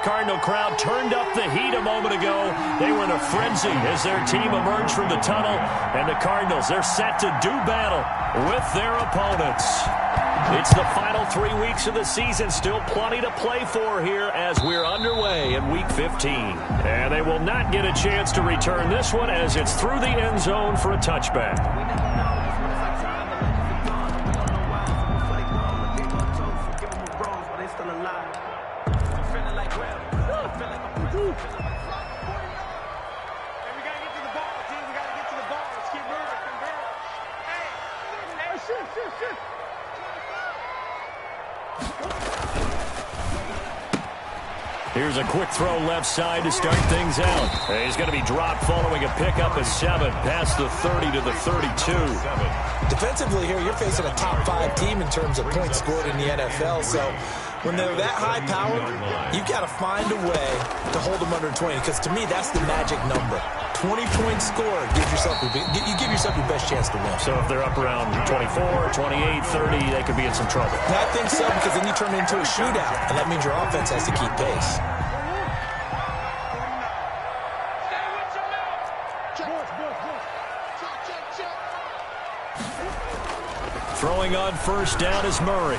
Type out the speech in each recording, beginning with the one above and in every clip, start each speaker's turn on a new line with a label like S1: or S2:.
S1: Cardinal crowd turned up the heat a moment ago. They were in a frenzy as their team emerged from the tunnel. And the Cardinals, they're set to do battle with their opponents. It's the final 3 weeks of the season. Still plenty to play for here as we're underway in Week 15. And they will not get a chance to return this one as it's through the end zone for a touchback. Here's a quick throw left side to start things out. He's going to be dropped following a pickup of 7 past the 30 to the 32.
S2: Defensively here, you're facing a top 5 team in terms of points scored in the NFL. So when they're that high powered, you've got to find a way to hold them under 20. Because to me, that's the magic number. 20-point score gives yourself you give yourself your best chance to win.
S1: So if they're up around 24, 28, 30, they could be in some trouble.
S2: I think so, because then you turn it into a shootout, and that means your offense has to keep pace.
S1: Throwing on first down is Murray.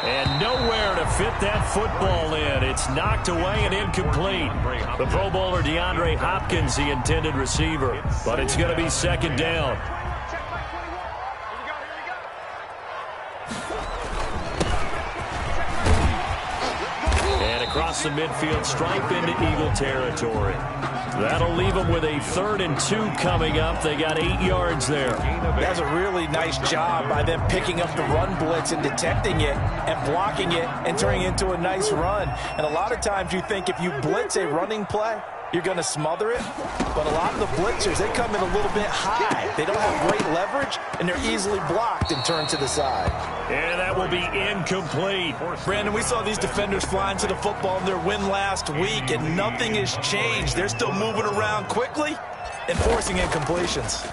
S1: And nowhere to fit that football in. It's knocked away and incomplete. The Pro Bowler DeAndre Hopkins, the intended receiver. But it's going to be second down. And across the midfield stripe into Eagle territory. That'll leave them with a 3rd and 2 coming up. They got 8 yards there.
S2: That's a really nice job by them picking up the run blitz and detecting it and blocking it and turning it into a nice run. And a lot of times you think if you blitz a running play, you're going to smother it. But a lot of the blitzers, they come in a little bit high. They don't have great leverage, and they're easily blocked and turned to the side.
S1: And that will be incomplete.
S2: Brandon, we saw these defenders flying to the football in their win last week, and nothing has changed. They're still moving around quickly and forcing incompletions.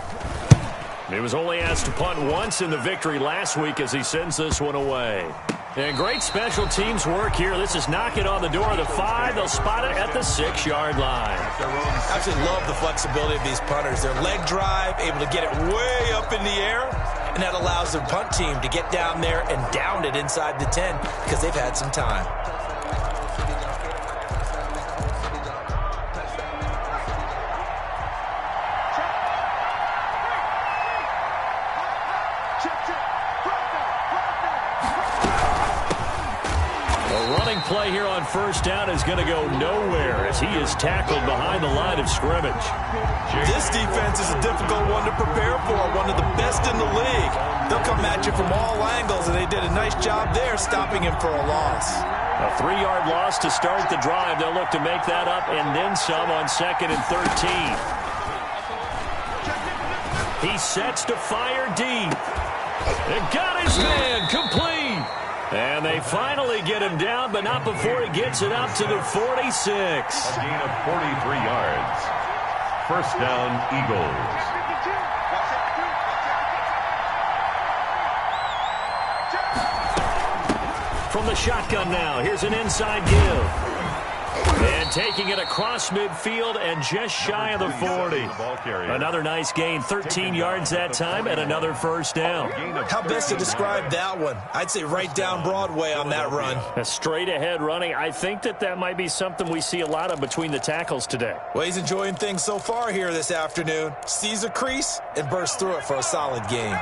S1: He was only asked to punt once in the victory last week as he sends this one away. And great special teams work here. This is knocking on the door of the 5. They'll spot it at the 6-yard line.
S2: I absolutely love the flexibility of these punters. Their leg drive, able to get it way up in the air, and that allows their punt team to get down there and down it inside the 10 because they've had some time.
S1: Play here on first down is going to go nowhere as he is tackled behind the line of scrimmage.
S2: This defense is a difficult one to prepare for, one of the best in the league. They'll come at you from all angles, and they did a nice job there stopping him for a loss.
S1: A 3-yard loss to start the drive. They'll look to make that up and then some on 2nd and 13. He sets to fire deep. And got his man complete. And they finally get him down, but not before he gets it up to the 46.
S3: A gain of 43 yards. First down, Eagles.
S1: From the shotgun now, here's an inside give. And taking it across midfield and just shy of the 40. Another nice gain, 13 yards that time, and another first down.
S2: How best to describe that one? I'd say right down Broadway on that run.
S1: A straight ahead running. I think that might be something we see a lot of between the tackles today.
S2: Well, he's enjoying things so far here this afternoon. Sees a crease and bursts through it for a solid gain.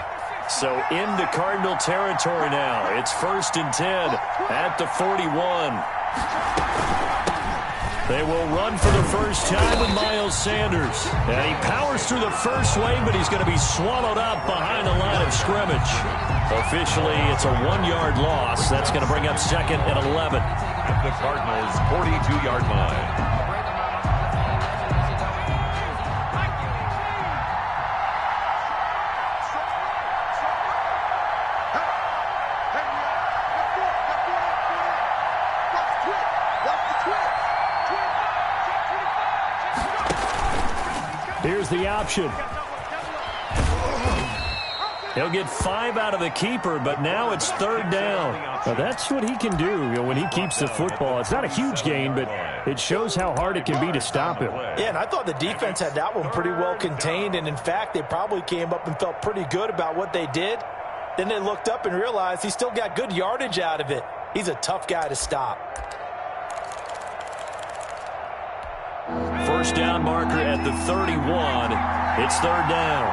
S1: So into Cardinal territory now. It's 1st and 10 at the 41. They will run for the first time with Miles Sanders. And he powers through the first wave, but he's going to be swallowed up behind the line of scrimmage. Officially, it's a 1-yard loss. That's going to bring up 2nd and 11.
S3: At the Cardinals' 42-yard line.
S1: Here's the option. He'll get 5 out of the keeper, but now it's 3rd down. Now that's what he can do, when he keeps the football. It's not a huge gain, but it shows how hard it can be to stop him.
S2: Yeah, and I thought the defense had that one pretty well contained, and in fact, they probably came up and felt pretty good about what they did. Then they looked up and realized he still got good yardage out of it. He's a tough guy to stop.
S1: First down marker at the 31. It's 3rd down.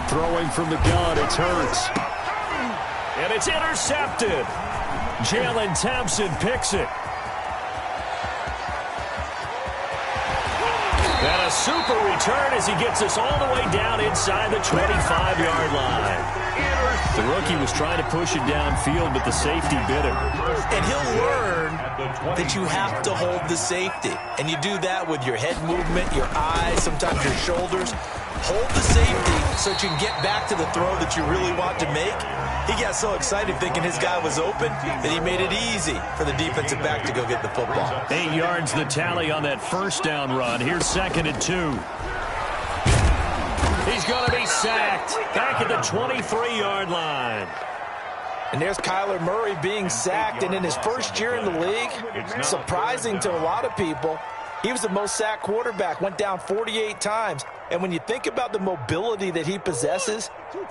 S1: Throwing from the gun, it's Hurts. And it's intercepted. Jalen Thompson picks it. And a super return as he gets us all the way down inside the 25-yard line. The rookie was trying to push it downfield, but the safety bit him.
S2: And he'll learn that you have to hold the safety. And you do that with your head movement, your eyes, sometimes your shoulders. Hold the safety so that you can get back to the throw that you really want to make. He got so excited thinking his guy was open that he made it easy for the defensive back to go get the football.
S1: 8 yards the tally on that first down run. Here's 2nd and 2. He's going to be sacked back at the 23-yard line.
S2: And there's Kyler Murray being sacked, and in his first year in the league, surprising to a lot of people, he was the most sacked quarterback, went down 48 times. And when you think about the mobility that he possesses,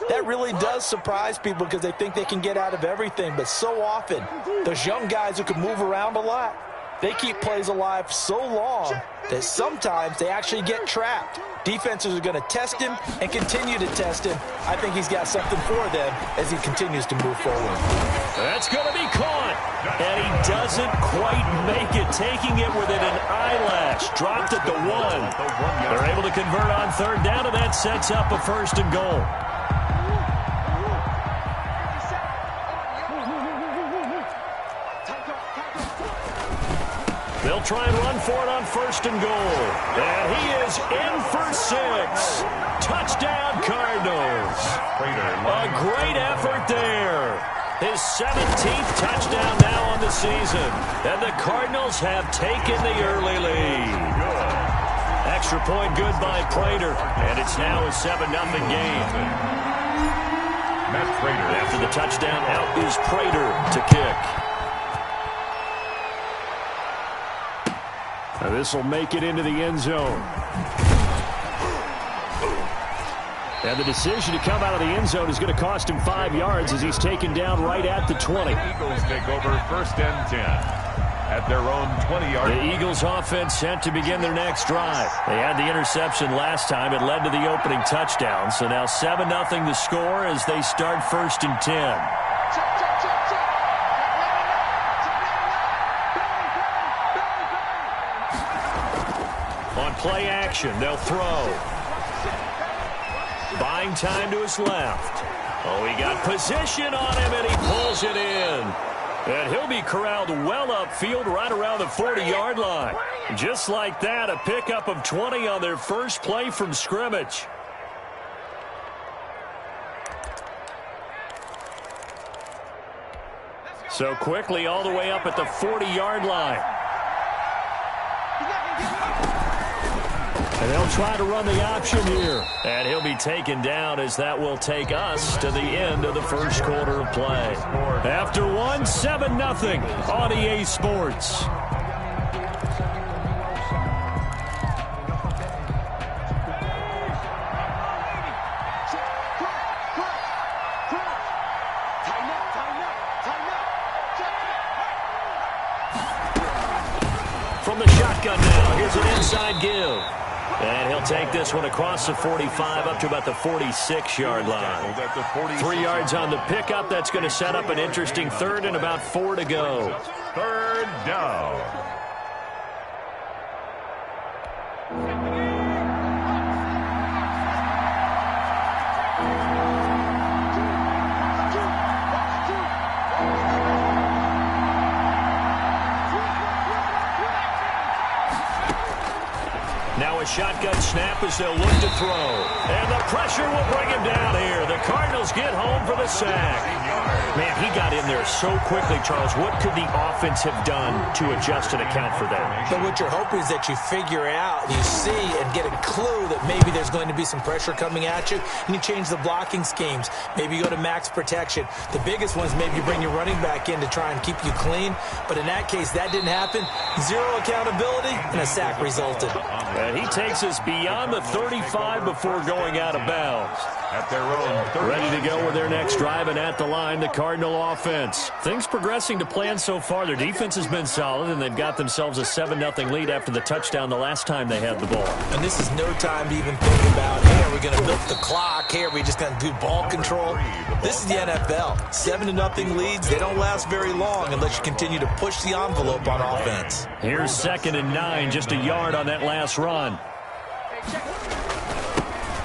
S2: that really does surprise people because they think they can get out of everything. But so often, those young guys who can move around a lot, they keep plays alive so long that sometimes they actually get trapped. Defenses are going to test him and continue to test him. I think he's got something for them as he continues to move forward.
S1: That's going to be caught. And he doesn't quite make it, taking it within an eyelash. Dropped at the 1. They're able to convert on 3rd down, and that sets up a 1st and goal. They'll try and run for it on 1st and goal. And he is in for 6. Touchdown, Cardinals. A great effort there. His 17th touchdown now on the season. And the Cardinals have taken the early lead. Extra point good by Prater. And it's now a 7-0 game.
S3: Matt Prater.
S1: After the touchdown, out is Prater to kick. Now this will make it into the end zone. And the decision to come out of the end zone is going to cost him 5 yards as he's taken down right at the 20.
S3: The Eagles take over 1st and 10 at their own 20-yard line.
S1: The Eagles offense set to begin their next drive. They had the interception last time. It led to the opening touchdown. So now 7-0 the score as they start 1st and 10. On play action, they'll throw. Buying time to his left. Oh, he got position on him, and he pulls it in. And he'll be corralled well upfield right around the 40-yard line. Just like that, a pickup of 20 on their first play from scrimmage. So quickly all the way up at the 40-yard line. And they'll try to run the option here. And he'll be taken down as that will take us to the end of the first quarter of play. After 7-0 on EA Sports. From the shotgun now, here's an inside give. And he'll take this one across the 45 up to about the 46-yard line. 3 yards on the pickup. That's going to set up an interesting 3rd and about 4 to go.
S3: 3rd down.
S1: Now a shotgun snap as they'll look to throw. And the pressure will bring him down here. The Cardinals get home for the sack. Man, he got in there so quickly, Charles. What could the offense have done to adjust and account for that?
S2: But what you're hoping is that you figure out, you see, and get a clue that maybe there's going to be some pressure coming at you, and you change the blocking schemes. Maybe you go to max protection. The biggest one is maybe you bring your running back in to try and keep you clean. But in that case, that didn't happen. Zero accountability, and a sack resulted.
S1: And he takes us beyond the 35 before going out of bounds.
S3: At their own 30.
S1: Ready to go with their next drive, and at the line, the Cardinal offense. Things progressing to plan so far. Their defense has been solid, and they've got themselves a 7-0 lead after the touchdown the last time they had the ball.
S2: And this is no time to even think about, hey, are we going to milk the clock? Hey, are we just going to do ball control? This is the NFL. 7-0 leads, they don't last very long unless you continue to push the envelope on offense.
S1: Here's 2nd and 9, just a yard on that last run.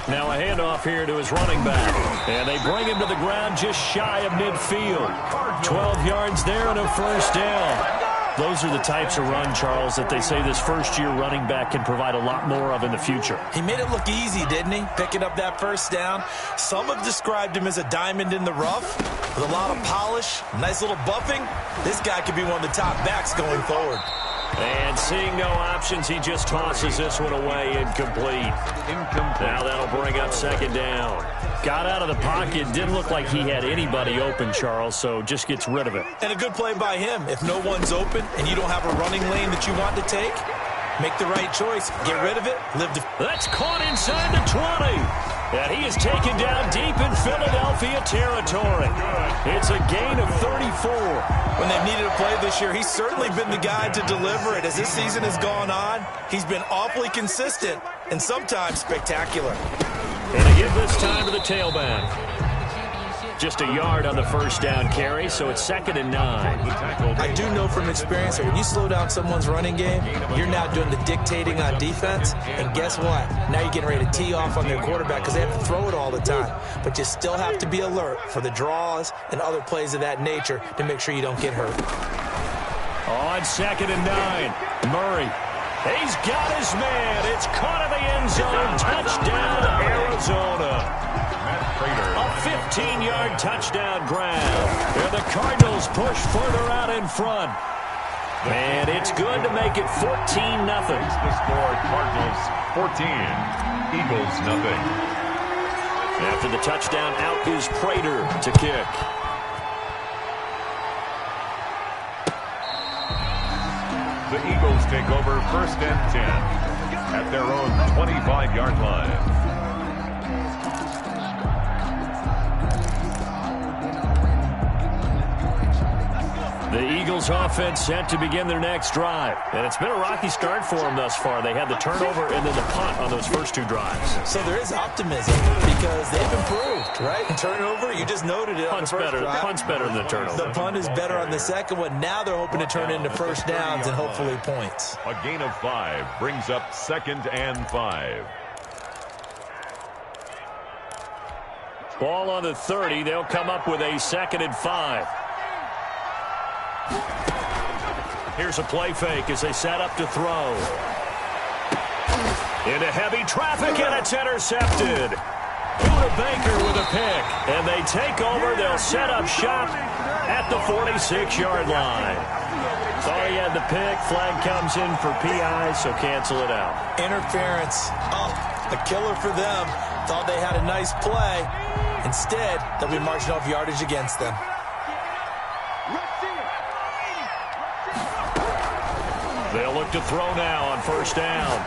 S1: Now a handoff here to his running back. And they bring him to the ground just shy of midfield. 12 yards there and a first down. Those are the types of run, Charles, that they say this first-year running back can provide a lot more of in the future.
S2: He made it look easy, didn't he? Picking up that first down. Some have described him as a diamond in the rough with a lot of polish, nice little buffing. This guy could be one of the top backs going forward.
S1: And seeing no options, he just tosses this one away, incomplete. Now that'll bring up 2nd down. Got out of the pocket, didn't look like he had anybody open, Charles, so just gets rid of it.
S2: And a good play by him. If no one's open and you don't have a running lane that you want to take, make the right choice. Get rid of it.
S1: That's caught inside the 20. And he is taken down deep in Philadelphia territory. It's a gain of 34.
S2: When they've needed a play this year, he's certainly been the guy to deliver it. As this season has gone on, he's been awfully consistent and sometimes spectacular.
S1: And they give this time to the tailback. Just a yard on the first down carry, so it's 2nd and 9.
S2: I do know from experience that when you slow down someone's running game, you're now doing the dictating on defense. And guess what? Now you're getting ready to tee off on their quarterback because they have to throw it all the time. But you still have to be alert for the draws and other plays of that nature to make sure you don't get hurt.
S1: On 2nd and 9, Murray. He's got his man. It's caught in the end zone. Touchdown, Arizona. A 15-yard touchdown grab. And the Cardinals push further out in front. And it's good to make it 14-0.
S3: The score, Cardinals 14, Eagles nothing.
S1: After the touchdown, out is Prater to kick.
S3: The Eagles take over 1st and 10 at their own 25-yard line.
S1: The Eagles offense set to begin their next drive. And it's been a rocky start for them thus far. They had the turnover and then the punt on those first 2 drives.
S2: So there is optimism because they've improved, right? Turnover, you just noted it.
S1: Punt's better than the turnover.
S2: The punt is better on the second one. Now they're hoping to turn into first downs and hopefully points.
S3: A gain of 5 brings up 2nd and 5.
S1: Ball on the 30. They'll come up with a 2nd and 5. Here's a play fake as they set up to throw. Into heavy traffic, and it's intercepted. Buda Baker with a pick. And they take over. They'll set up shop at the 46-yard line. Thought he had the pick. Flag comes in for PI, so cancel it out.
S2: Interference. Oh, a killer for them. Thought they had a nice play. Instead, they'll be marching off yardage against them.
S1: They'll look to throw now on first down.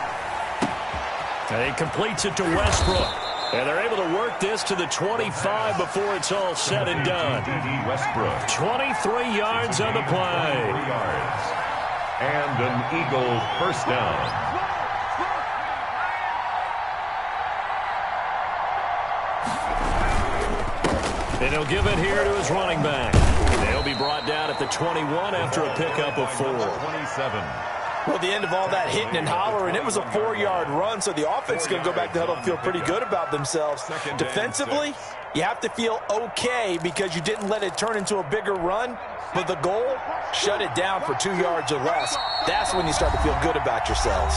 S1: And he completes it to Westbrook. And they're able to work this to the 25 before it's all said and done.
S3: Westbrook.
S1: 23 yards on the play.
S3: 3 yards. And an Eagle first down.
S1: And he'll give it here to his running back. They'll be brought down at the 21 after a pickup of 4.
S3: 27.
S2: Well, the end of all that hitting and hollering, it was a 4-yard run, so the offense is going to go back to huddle and feel pretty good about themselves. Defensively, you have to feel okay because you didn't let it turn into a bigger run, but the goal, shut it down for 2 yards or less. That's when you start to feel good about yourselves.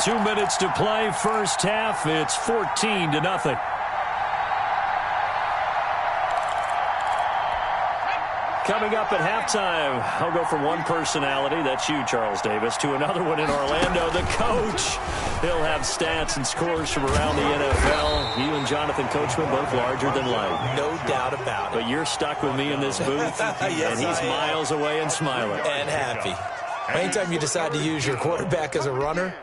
S1: 2 minutes to play, first half. It's 14-0. Coming up at halftime, I'll go from one personality, that's you, Charles Davis, to another one in Orlando, the coach. He'll have stats and scores from around the NFL. You and Jonathan Coachman both larger than life.
S2: No doubt about it.
S1: But you're stuck with me in this booth,
S2: Yes,
S1: and he's miles away and smiling.
S2: And happy. Anytime you decide to use your quarterback as a runner,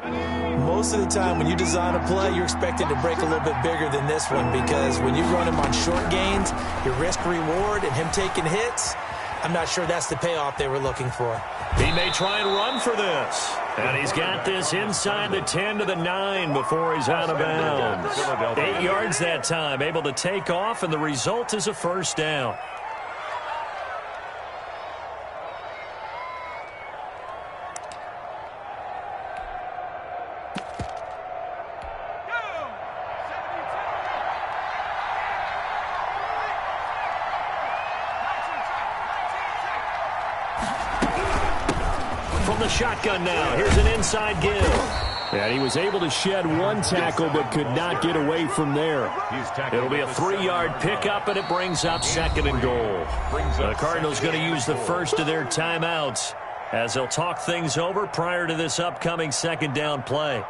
S2: most of the time when you design a play, you're expected to break a little bit bigger than this one, because when you run him on short gains, your risk-reward and him taking hits, I'm not sure that's the payoff they were looking for.
S1: He may try and run for this. And he's got this inside the 10 to the 9 before he's out of bounds. 8 yards that time, able to take off, and the result is a first down. From the shotgun now, here's an inside give.
S4: And he was able to shed one tackle but could not get away from there.
S1: It'll be a 3-yard pickup, and it brings up 2nd and goal. The Cardinals going to use the first of their timeouts as they'll talk things over prior to this upcoming 2nd down play.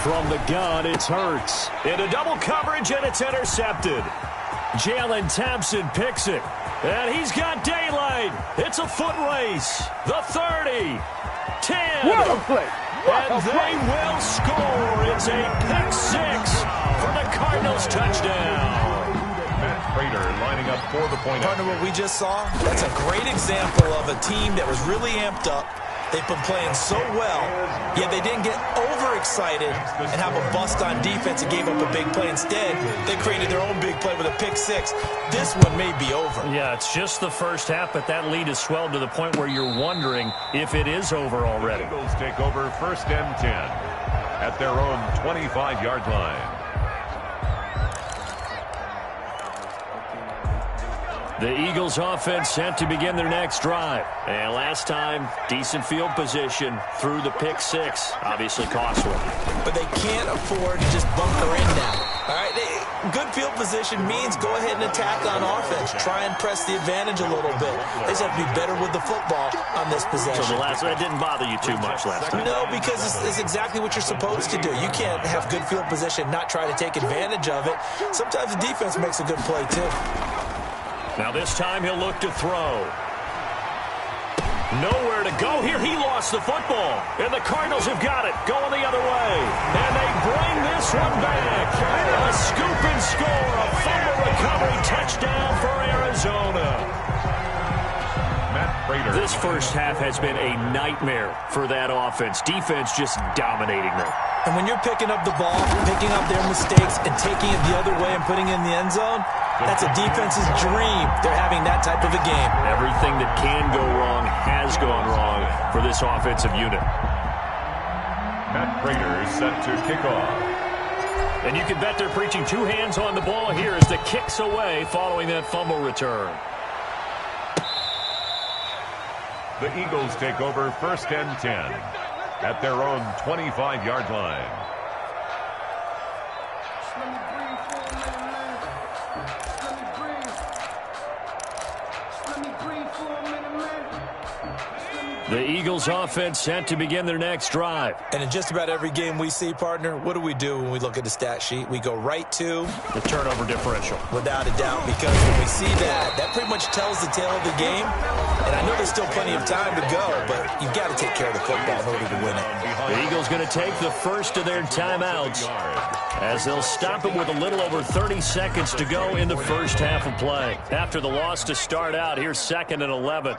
S1: From the gun, it's Hurts. Into double coverage, and it's intercepted. Jalen Thompson picks it. And he's got daylight. It's a foot race. The 30. 10. And they will score. It's a pick 6 for the Cardinals touchdown.
S3: Matt Prater lining up for the point.
S2: Partner, what we just saw, that's a great example of a team that was really amped up. They've been playing so well, yet they didn't get overexcited and have a bust on defense and gave up a big play. Instead, they created their own big play with a pick 6. This one may be over.
S1: Yeah, it's just the first half, but that lead has swelled to the point where you're wondering if it is over already.
S3: The Eagles take over 1st and 10 at their own 25-yard line.
S1: The Eagles offense set to begin their next drive. And last time, decent field position through the pick 6. Obviously costly.
S2: But they can't afford to just bunker in now. All right, good field position means go ahead and attack on offense. Try and press the advantage a little bit. They just have to be better with the football on this possession.
S1: So that didn't bother you too much last time?
S2: No, because it's exactly what you're supposed to do. You can't have good field position, not try to take advantage of it. Sometimes the defense makes a good play, too.
S1: Now this time he'll look to throw. Nowhere to go here. He lost the football. And the Cardinals have got it. Going the other way. And they bring this one back. A scoop and score. A fumble recovery touchdown for Arizona. This first half has been a nightmare for that offense. Defense just dominating them.
S2: And when you're picking up the ball, picking up their mistakes, and taking it the other way and putting it in the end zone, that's a defense's dream. They're having that type of a game.
S1: Everything that can go wrong has gone wrong for this offensive unit.
S3: Matt Prater is set to kick off.
S1: And you can bet they're preaching 2 hands on the ball here as the kick's away following that fumble return.
S3: The Eagles take over 1st and 10 at their own 25-yard line.
S1: The Eagles offense set to begin their next drive.
S2: And in just about every game we see, partner, what do when we look at the stat sheet? We go right to
S1: the turnover differential.
S2: Without a doubt, because when we see that, that pretty much tells the tale of the game. And I know there's still plenty of time to go, but you've got to take care of the football in order to win it.
S1: The Eagles going to take the first of their timeouts as they'll stop it with a little over 30 seconds to go in the first half of play. After the loss to start out, here's 2nd and 11.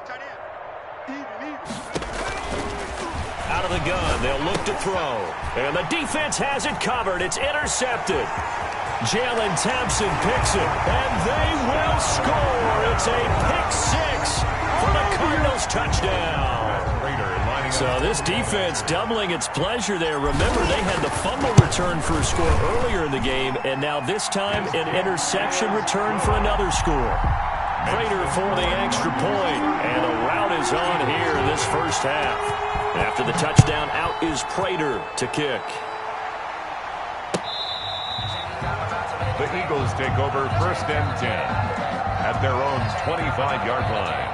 S1: Out of the gun, they'll look to throw. And the defense has it covered. It's intercepted. Jalen Thompson picks it, and they will score. It's a pick 6 for the Cardinals touchdown. So this defense doubling its pleasure there. Remember, they had the fumble return for a score earlier in the game, and now this time an interception return for another score. Prater for the extra point. And the rout is on here in this first half. After the touchdown, out is Prater to kick.
S3: The Eagles take over 1st and 10 at their own 25-yard line.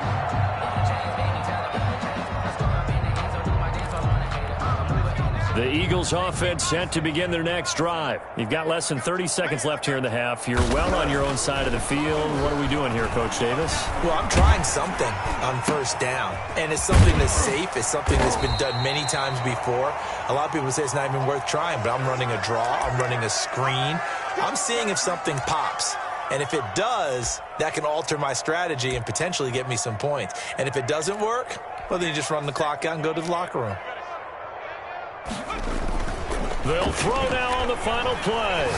S1: The Eagles offense set to begin their next drive. You've got less than 30 seconds left here in the half. You're well on your own side of the field. What are we doing here, Coach Davis?
S2: Well, I'm trying something on 1st down, and it's something that's safe. It's something that's been done many times before. A lot of people say it's not even worth trying, but I'm running a draw. I'm running a screen. I'm seeing if something pops. And if it does, that can alter my strategy and potentially get me some points. And if it doesn't work, well, then you just run the clock out and go to the locker room.
S1: They'll throw now on the final play.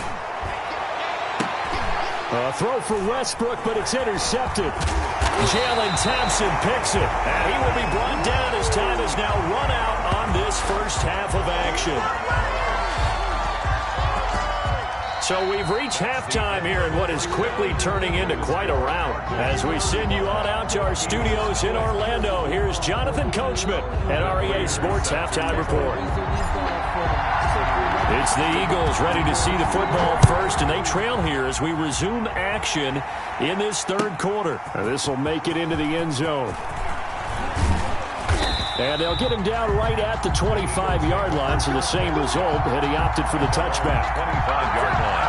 S4: A throw for Westbrook, but it's intercepted.
S1: Jalen Thompson picks it, and he will be brought down as time is now run out on this first half of action. So we've reached halftime here in what is quickly turning into quite a rout. As we send you on out to our studios in Orlando, here's Jonathan Coachman at REA Sports Halftime Report. It's the Eagles ready to see the football first, and they trail here as we resume action in this third quarter.
S4: This will make it into the end zone. And they'll get him down right at the 25-yard line, so the same result, and he opted for the touchback.
S3: 25-yard line.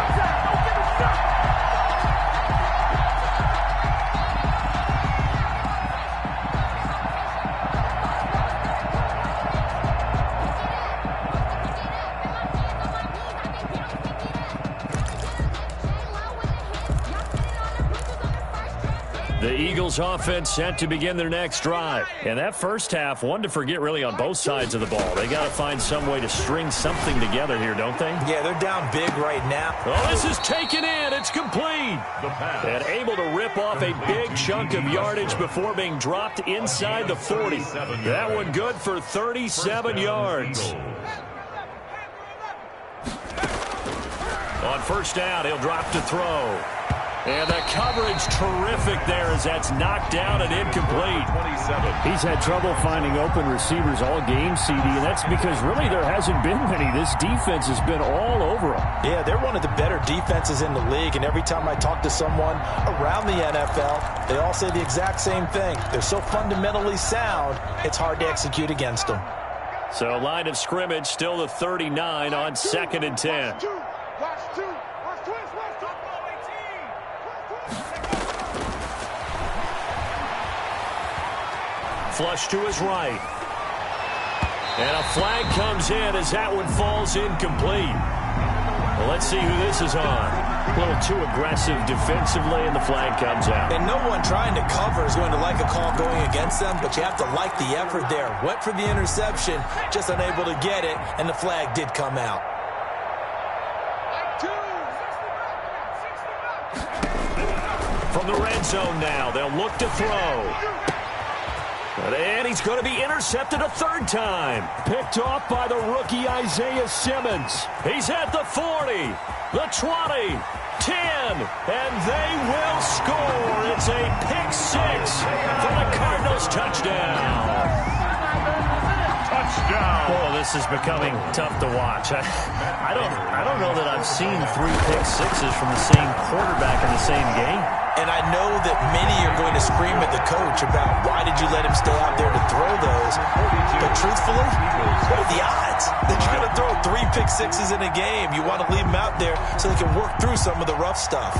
S1: The Eagles offense set to begin their next drive. And that first half, one to forget really on both sides of the ball. They got to find some way to string something together here, don't they?
S2: Yeah, they're down big right now.
S1: Oh, this is taken in. It's complete. And able to rip off a big chunk of yardage before being dropped inside the 40. That one good for 37 yards. On 1st down, he'll drop to throw. And the coverage terrific there as that's knocked down and incomplete.
S3: 27.
S4: He's had trouble finding open receivers all game, CD, and that's because really there hasn't been many. This defense has been all over him.
S2: Yeah, they're one of the better defenses in the league, and every time I talk to someone around the NFL, they all say the exact same thing. They're so fundamentally sound, it's hard to execute against them.
S1: So line of scrimmage still the 39 on 2nd and 10. Flush to his right. And a flag comes in as that one falls incomplete. Well, let's see who this is on. A little too aggressive defensively, and the flag comes out.
S2: And no one trying to cover is going to like a call going against them, but you have to like the effort there. Went for the interception, just unable to get it, and the flag did come out.
S1: From the red zone now, they'll look to throw. And he's going to be intercepted a 3rd time. Picked off by the rookie Isaiah Simmons. He's at the 40, the 20, 10, and they will score. It's a pick 6 for the Cardinals touchdown.
S3: Touchdown.
S1: Oh, this is becoming tough to watch. I don't know that I've seen 3 pick 6s from the same quarterback in the same game.
S2: And I know that many are going to scream at the coach about why did you let him stay out there to throw those. But truthfully, what are the odds that you're going to throw 3 pick 6s in a game? You want to leave them out there so they can work through some of the rough stuff.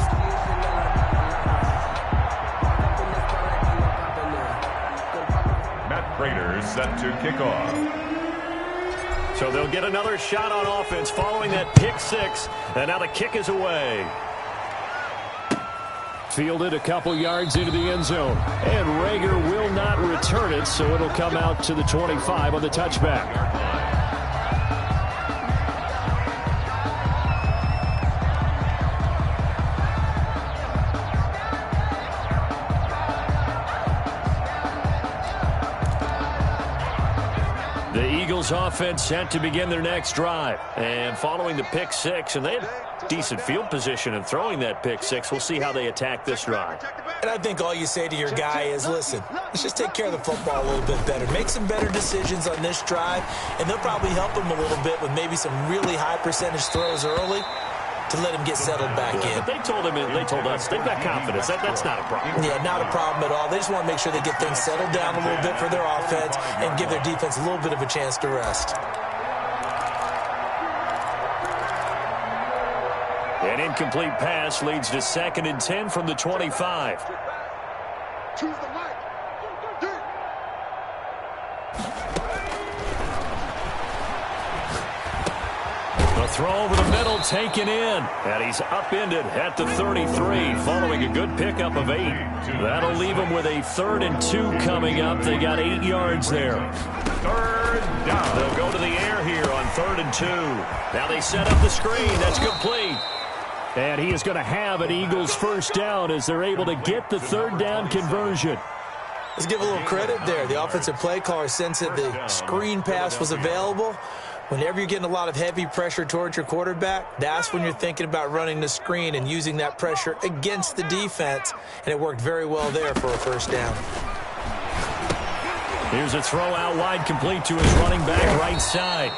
S3: Matt Prater is set to kick off.
S1: So they'll get another shot on offense following that pick 6. And now the kick is away.
S4: Fielded a couple yards into the end zone. And Reagor will not return it, so it'll come out to the 25 on the touchback.
S1: The Eagles offense set to begin their next drive. And following the pick six, and they had decent field position in throwing that pick six. We'll see how they attack this drive.
S2: And I think all you say to your guy is, listen, let's just take care of the football a little bit better. Make some better decisions on this drive, and they'll probably help him a little bit with maybe some really high percentage throws early to let him get settled back in.
S1: But they told us they've got confidence. That's not a problem.
S2: Yeah, not a problem at all. They just want to make sure they get things settled down a little bit for their offense and give their defense a little bit of a chance to rest.
S1: An incomplete pass leads to 2nd and 10 from the 25.
S5: Choose the mic.
S1: The throw over the middle taken in. And he's upended at the 33 following a good pickup of 8. That'll leave him with a 3rd and 2 coming up. They got 8 yards there.
S3: 3rd down.
S1: They'll go to the air here on 3rd and 2. Now they set up the screen. That's complete. And he is going to have an Eagles first down as they're able to get the 3rd down conversion.
S2: Let's give a little credit there. The offensive play caller sensed that the screen pass was available. Whenever you're getting a lot of heavy pressure towards your quarterback, that's when you're thinking about running the screen and using that pressure against the defense. And it worked very well there for a first down.
S1: Here's a throw out wide, complete to his running back right side.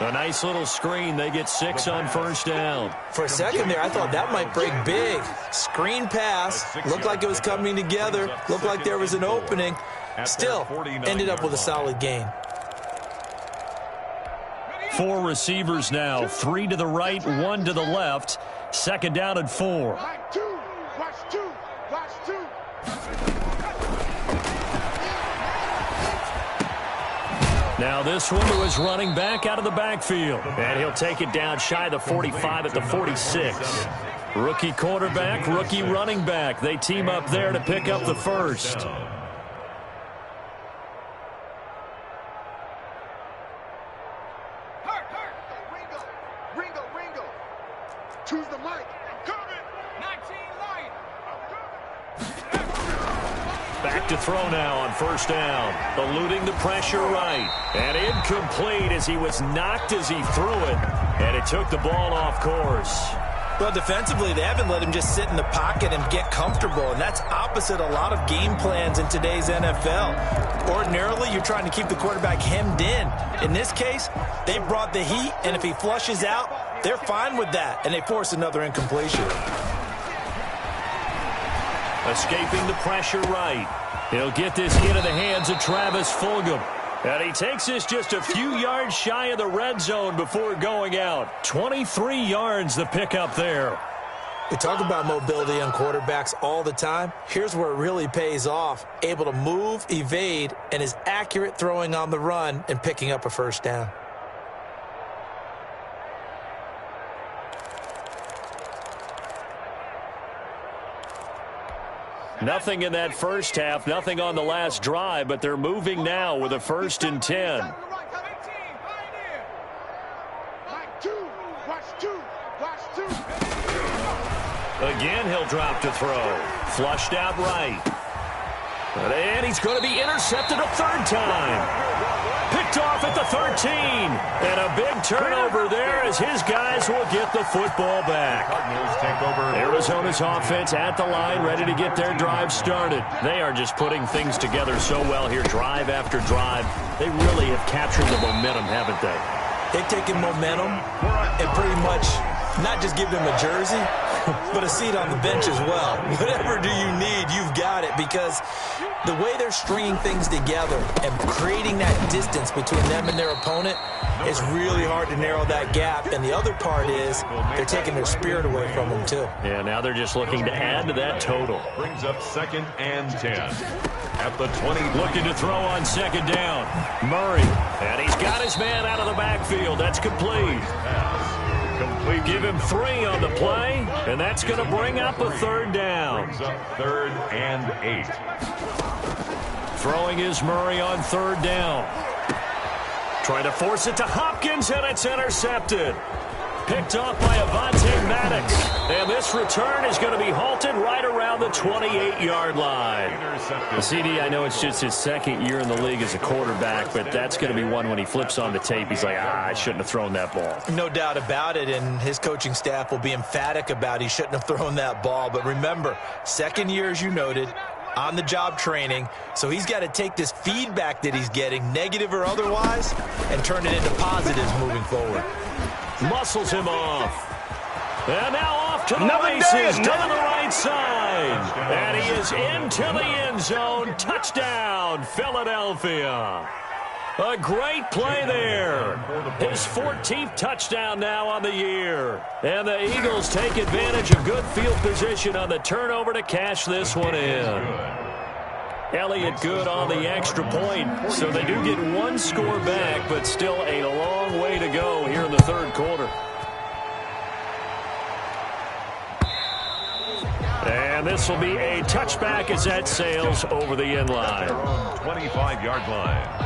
S1: A nice little screen. They get 6 on first down.
S2: For a second there, I thought that might break big. Screen pass. Looked like it was coming together. Looked like there was an opening. Still ended up with a solid gain.
S1: 4 receivers now. 3 to the right, 1 to the left. 2nd down and 4.
S5: Mic 2. Watch 2. Watch 2.
S1: Now this one to his running back out of the backfield. And he'll take it down shy of the 45 at the 46. Rookie quarterback, rookie running back. They team up there to pick up the first.
S5: Ringo. Choose the mic. I'm coming. 19 light.
S1: Back to throw now on first down. Eluding the pressure right. And incomplete as he was knocked as he threw it. And it took the ball off course.
S2: Well, defensively, they haven't let him just sit in the pocket and get comfortable, and that's opposite a lot of game plans in today's NFL. Ordinarily, you're trying to keep the quarterback hemmed in. In this case, they brought the heat, and if he flushes out, they're fine with that, and they force another incompletion.
S1: Escaping the pressure right. He'll get this into the hands of Travis Fulgham. And he takes this just a few yards shy of the red zone before going out. 23 yards the pickup there.
S2: We talk about mobility on quarterbacks all the time. Here's where it really pays off. Able to move, evade, and is accurate throwing on the run and picking up a first down.
S1: Nothing in that first half, nothing on the last drive, but they're moving now with a 1st and 10.
S5: Mic 2. Watch 2. Watch 2.
S1: Again, he'll drop to throw. Flushed out right. And he's going to be intercepted a 3rd time. Picked off at the 13. And a big turnover there as his guys will get the football back.
S3: Cardinals take over.
S1: Arizona's offense at the line, ready to get their drive started. They are just putting things together so well here, drive after drive. They really have captured the momentum, haven't they?
S2: They've taken momentum and pretty much not just give them a jersey, but a seat on the bench as well. Whatever do you need, you've got it, because the way they're stringing things together and creating that distance between them and their opponent is really hard to narrow that gap. And the other part is they're taking their spirit away from them, too.
S1: Yeah, now they're just looking to add to that total.
S3: Brings up 2nd and 10. At the 20.
S1: Looking to throw on 2nd down. Murray. And he's got his man out of the backfield. That's complete.
S3: Complete.
S1: Give him 3 on the play, and that's going to bring up a 3rd down.
S3: Brings up 3rd and 8.
S1: Throwing is Murray on 3rd down. Trying to force it to Hopkins, and it's intercepted. picked off by Avonte Maddox. And this return is going to be halted right around the 28-yard line. CD, I know it's just his second year in the league as a quarterback, but that's going to be one when he flips on the tape. He's like, I shouldn't have thrown that ball.
S2: No doubt about it, and his coaching staff will be emphatic about he shouldn't have thrown that ball. But remember, second year, as you noted, on-the-job training, so he's got to take this feedback that he's getting, negative or otherwise, and turn it into positives moving forward.
S1: Muscles him off. And now off to the races, down the right side. And he is into the end zone. Touchdown, Philadelphia. A great play there. His 14th touchdown now on the year. And the Eagles take advantage of good field position on the turnover to cash this one in. Elliott good on the extra point. So they do get one score back, but still a long way to go here in the third quarter. And this will be a touchback as that sails over the end line.
S3: 25-yard line.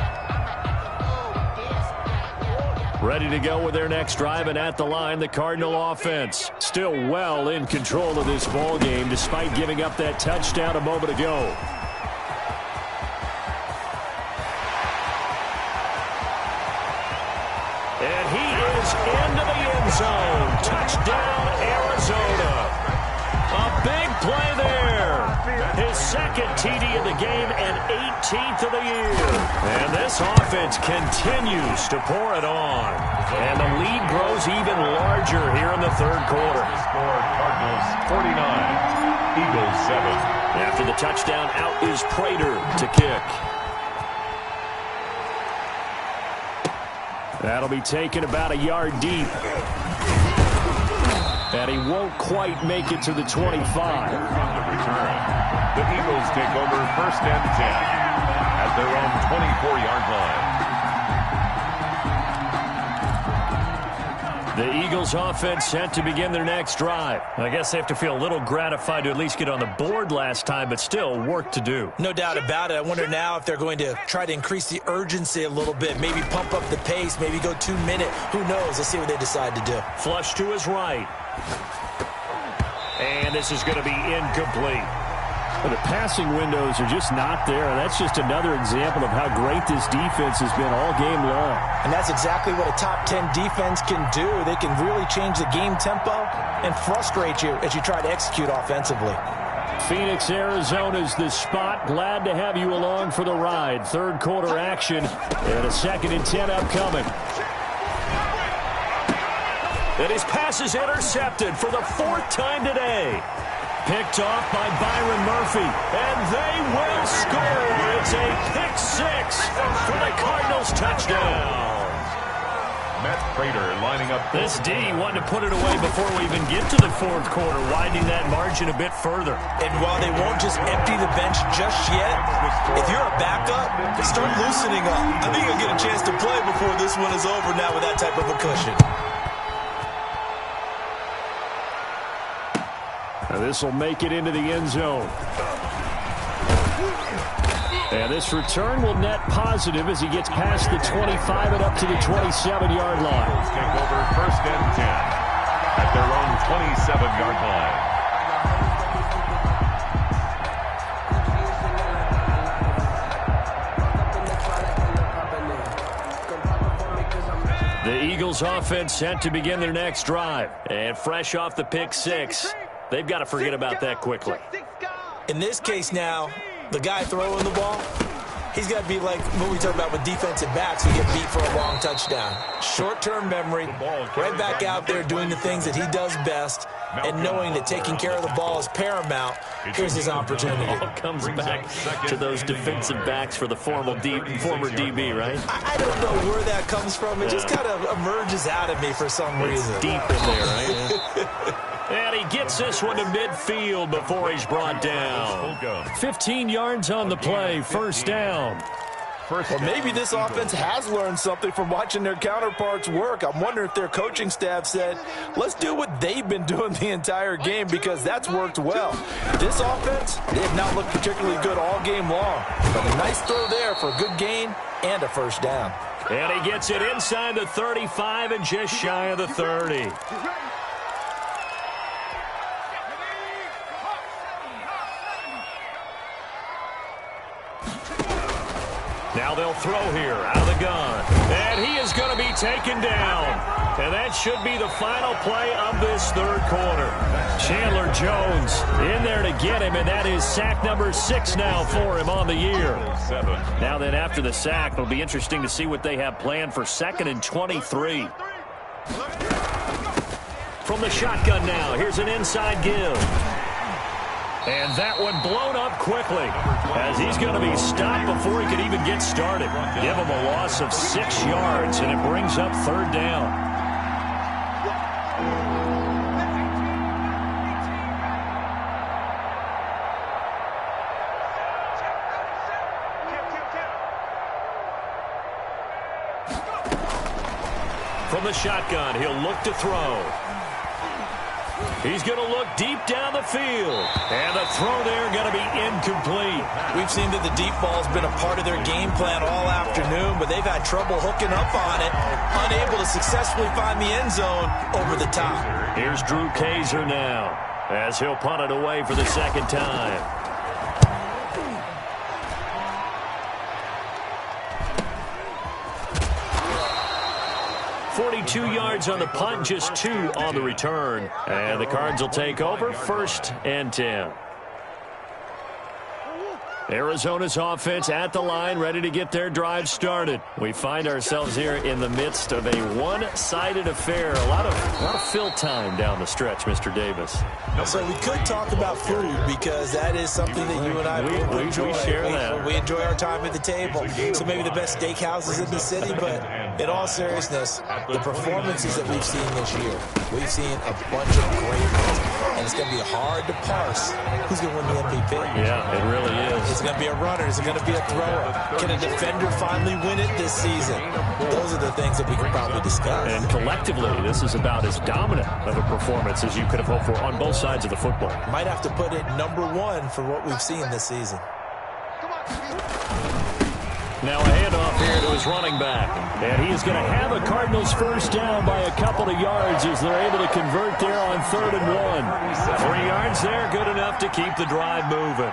S1: Ready to go with their next drive, and at the line, the Cardinal offense. Still well in control of this ball game, despite giving up that touchdown a moment ago. And he is into the end zone. Touchdown, Arizona. A big play there. His second TD of the game and 18th of the year. And this offense continues to pour it on. And the lead grows even larger here in the third quarter.
S3: Score Cardinals 49, Eagles 7.
S1: After the touchdown, out is Prater to kick. That'll be taken about a yard deep. And he won't quite make it to the 25.
S3: From the return, the Eagles take over first and 10 at their own 24-yard line.
S1: The Eagles offense set to begin their next drive. I guess they have to feel a little gratified to at least get on the board last time, but still work to do.
S2: No doubt about it. I wonder now if they're going to try to increase the urgency a little bit, maybe pump up the pace, maybe go 2-minute. Who knows? Let's see what they decide to do.
S1: Flush to his right. And this is going to be incomplete.
S4: Well, the passing windows are just not there. That's just another example of how great this defense has been all game long.
S2: And that's exactly what a top 10 defense can do. They can really change the game tempo and frustrate you as you try to execute offensively.
S4: Phoenix, Arizona's the spot. Glad to have you along for the ride. Third quarter action and a 2nd and 10 upcoming.
S1: And his pass is intercepted for the 4th time today. Picked off by Byron Murphy, and they will score. It's a pick 6 for the Cardinals touchdown.
S3: Matt Prater lining up.
S1: This D wanted to put it away before we even get to the 4th quarter, widening that margin a bit further.
S2: And while they won't just empty the bench just yet, if you're a backup, start loosening up. I think you'll get a chance to play before this one is over now with that type of a cushion.
S4: This will make it into the end zone. And this return will net positive as he gets past the 25 and up to the 27-yard line.
S3: Take over first and 10 at their own 27-yard line.
S1: The Eagles offense set to begin their next drive. And fresh off the pick 6. They've got to forget about that quickly.
S2: In this case now, the guy throwing the ball, he's got to be like what we talk about with defensive backs who get beat for a long touchdown. Short-term memory, right back out there doing the things that he does best, and knowing that taking care of the ball is paramount. Here's his opportunity.
S1: It all comes back to those defensive backs for the former DB, right?
S2: I don't know where that comes from. It just kind of emerges out of me for some reason.
S1: It's deep in there, right? And he gets this one to midfield before he's brought down. 15 yards on the play, first down.
S2: Well, maybe this offense has learned something from watching their counterparts work. I'm wondering if their coaching staff said, let's do what they've been doing the entire game, because that's worked well. This offense, they have not looked particularly good all game long. But a nice throw there for a good gain and a first down.
S1: And he gets it inside the 35 and just shy of the 30. Now they'll throw here out of the gun. And he is going to be taken down. And that should be the final play of this third quarter. Chandler Jones in there to get him, and that is sack number 6 now for him on the year. Now then, after the sack, it'll be interesting to see what they have planned for 2nd and 23. From the shotgun now, here's an inside give. And that one blown up quickly as he's going to be stopped before he could even get started. Give him a loss of 6 yards, and it brings up 3rd down. From the shotgun, he'll look to throw. He's going to look deep down the field. And the throw there going to be incomplete.
S2: We've seen that the deep ball's been a part of their game plan all afternoon, but they've had trouble hooking up on it, unable to successfully find the end zone over the top.
S1: Here's Drew Kaiser now as he'll punt it away for the 2nd time. 42 yards on the punt, just 2 on the return. And the Cards will take over 1st and 10. Arizona's offense at the line, ready to get their drive started. We find ourselves here in the midst of a one-sided affair. A lot of fill time down the stretch, Mr. Davis.
S2: So we could talk about food because that is something that you and I both enjoy.
S1: We share that.
S2: We enjoy our time at the table. So maybe the best steakhouses in the city, but in all seriousness, the performances that we've seen this year, we've seen a bunch of great ones. And it's going to be hard to parse who's going to win the MVP.
S1: Yeah, it really is.
S2: Is it going to be a runner? Is it going to be a thrower? Can a defender finally win it this season? Those are the things that we can probably discuss.
S1: And collectively, this is about as dominant of a performance as you could have hoped for on both sides of the football.
S2: Might have to put it #1 for what we've seen this season.
S1: Now a handoff here to his running back. And he is going to have a Cardinals first down by a couple of yards as they're able to convert there on 3rd and 1. 3 yards there, good enough to keep the drive moving.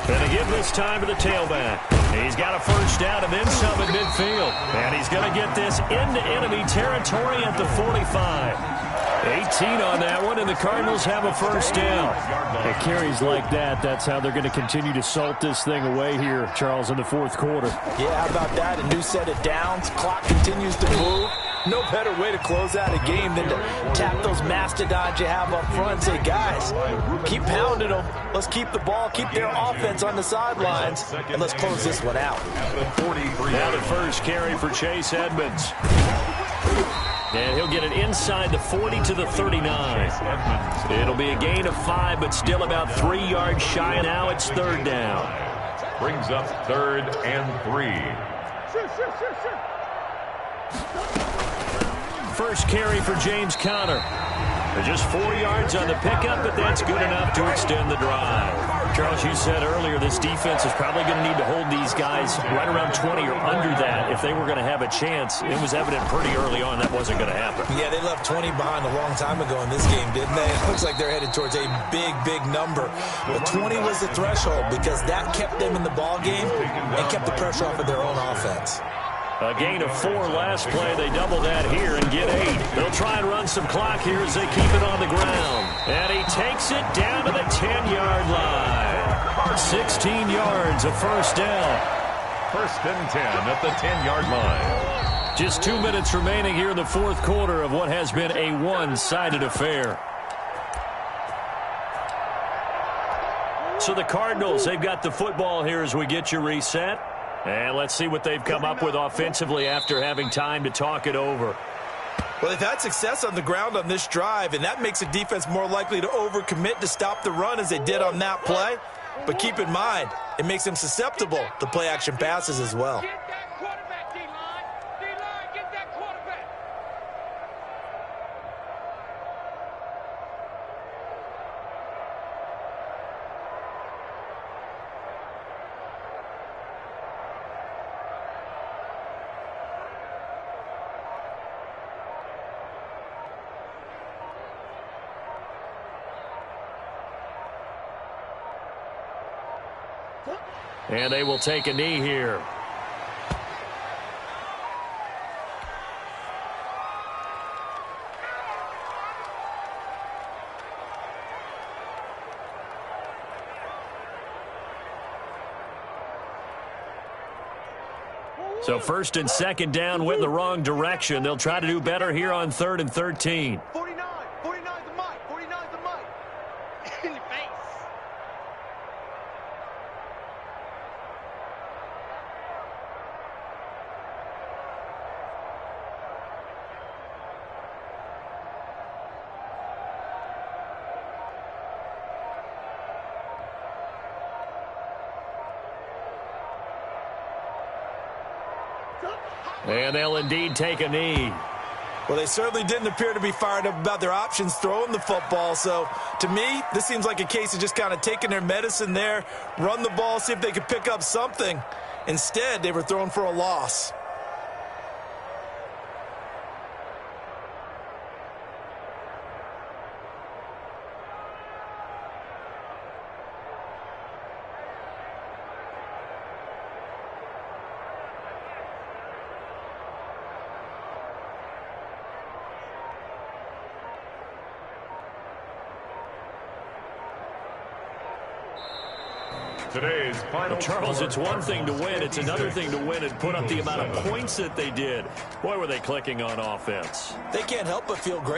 S1: Going to give this time to the tailback. He's got a first down and then some at midfield. And he's going to get this into enemy territory at the 45. 18 on that one, and the Cardinals have a first down. It carries like that. That's how they're going to continue to salt this thing away here, Charles, in the 4th quarter.
S2: Yeah, how about that? A new set of downs. Clock continues to move. No better way to close out a game than to tap those mastodons you have up front and say, guys, keep pounding them. Let's keep the ball, keep their offense on the sidelines, and let's close this one out.
S1: Now the first carry for Chase Edmonds. And he'll get it inside the 40 to the 39. It'll be a gain of 5, but still about 3 yards shy. Now it's 3rd down.
S3: Brings up 3rd and 3.
S1: First carry for James Conner. Just 4 yards on the pickup, but that's good enough to extend the drive. Charles, you said earlier this defense is probably going to need to hold these guys right around 20 or under that if they were going to have a chance. It was evident pretty early on that wasn't going to happen.
S2: Yeah, they left 20 behind a long time ago in this game, didn't they? It looks like they're headed towards a big, big number. But 20 was the threshold because that kept them in the ball game and kept the pressure off of their own offense.
S1: A gain of 4 last play. They double that here and get 8. They'll try and run some clock here as they keep it on the ground. And he takes it down to the 10-yard line. 16 yards, a first down.
S3: 1st and 10 at the 10-yard line.
S1: Just 2 minutes remaining here in the 4th quarter of what has been a one-sided affair. So the Cardinals, they've got the football here as we get you reset. And let's see what they've come up with offensively after having time to talk it over.
S2: Well, they've had success on the ground on this drive, and that makes the defense more likely to overcommit to stop the run as they did on that play. But keep in mind, it makes them susceptible to play-action passes as well.
S1: And they will take a knee here. So first and second down went in the wrong direction. They'll try to do better here on 3rd and 13.
S5: 49. 49's the mic. 49's the mic. In your face.
S1: And they'll indeed take a knee.
S2: Well, they certainly didn't appear to be fired up about their options throwing the football. So, to me, this seems like a case of just kind of taking their medicine there, run the ball, see if they could pick up something. Instead, they were throwing for a loss.
S3: Today's final
S1: Charles,
S3: score.
S1: it's one thing to win. It's another thing to win and put up the amount of points that they did. Boy, were they clicking on offense.
S2: They can't help but feel great.